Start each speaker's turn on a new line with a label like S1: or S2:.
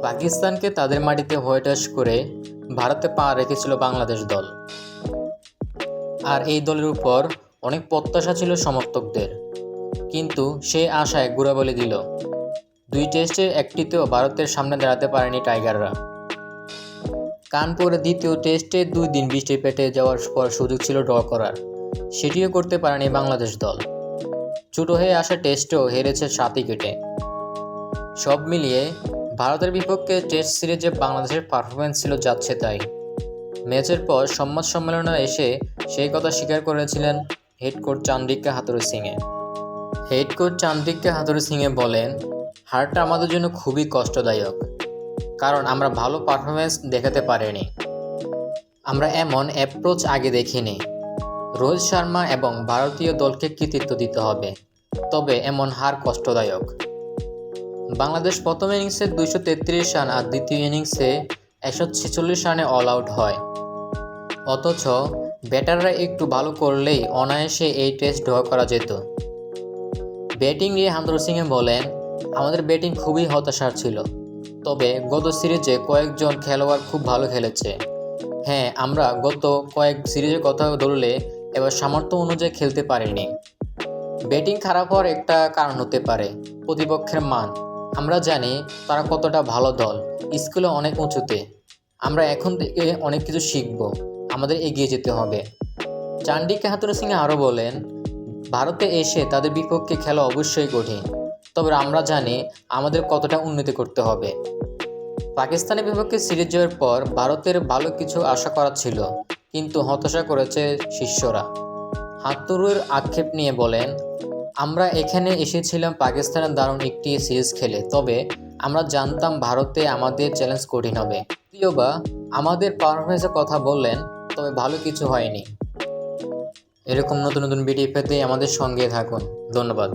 S1: পাকিস্তানকে তাদের মাটিতে হোয়াইট ওয়াশ করে ভারতে পা রেখেছিল বাংলাদেশ দল। আর এই দলের উপর অনেক প্রত্যাশা ছিল সমর্থকদের, কিন্তু সেই আশায় গুড়াবলি দিল। 2 টেস্টের একটিতেও ভারতের সামনে দাঁড়াতে পারেনি টাইগাররা। কানপুরে দ্বিতীয় টেস্টে 2 দিন বৃষ্টি পেটে যাওয়ার পর সুযোগ ছিল ড্র করার, সেটিও করতে পারেনি বাংলাদেশ দল। ছোট হয়ে আসা টেস্টেও হেরেছে 7 উইকেটে। সব মিলিয়ে ভারতের বিপক্ষে টেস্ট সিরিজে বাংলাদেশের পারফরম্যান্স ছিল যাচ্ছে তাই। ম্যাচের পর সংবাদ সম্মেলনে এসে সেই কথা স্বীকার করেছিলেন হেড কোচ চান্দ্রিকা হাথুরুসিংহে। বলেন, হারটা আমাদের জন্য খুবই কষ্টদায়ক, কারণ আমরা ভালো পারফরম্যান্স দেখাতে পারিনি। আমরা এমন অ্যাপ্রোচ আগে দেখিনি। রোহিত শর্মা এবং ভারতীয় দলকে কৃতিত্ব দিতে হবে, তবে এমন হার কষ্টদায়ক। বাংলাদেশ প্রথম ইনিংসে 233 রান আর দ্বিতীয় ইনিংসে 146 রানে অল আউট হয়। অথচ ব্যাটাররা একটু ভালো করলেই অনায়াসে এই টেস্ট ড্র করা যেত। ব্যাটিং নিয়ে হাথুরুসিংহে বলেন, আমাদের ব্যাটিং খুবই হতাশার ছিল, তবে গত সিরিজে কয়েকজন খেলোয়াড় খুব ভালো খেলেছে। হ্যাঁ, আমরা গত কয়েক সিরিজের কথা ধরলে এবার সামর্থ্য অনুযায়ী খেলতে পারিনি। ব্যাটিং খারাপ হওয়ার একটা কারণ হতে পারে প্রতিপক্ষের মান। আমরা জানি তারা কতটা ভালো দল, স্কুলে অনেক উঁচুতে। আমরা এখন থেকে অনেক কিছু শিখব, আমাদের এগিয়ে যেতে হবে। চান্দ্রিকা হাথুরুসিংহে আরও বলেন, ভারতে এসে তাদের বিপক্ষে খেলা অবশ্যই কঠিন, তবে আমরা জানি আমাদের কতটা উন্নতি করতে হবে। পাকিস্তানের বিপক্ষে সিরিজ জয়ের পর ভারতের ভালো কিছু আশা করা ছিল, কিন্তু হতাশা করেছে শিষ্যরা। হাথুরুর আক্ষেপ নিয়ে বলেন, আমরা এখানে এসেছিলাম পাকিস্তানের দারুণ একটি সিরিজ খেলে, তবে আমরা জানতাম ভারতে আমাদের চ্যালেঞ্জ কঠিন হবে। যদিওবা আমাদের পারফরমেন্সের কথা বললেন, তবে ভালো কিছু হয়নি। এরকম নতুন নতুন ভিডিও পেতে আমাদের সঙ্গে থাকুন। ধন্যবাদ।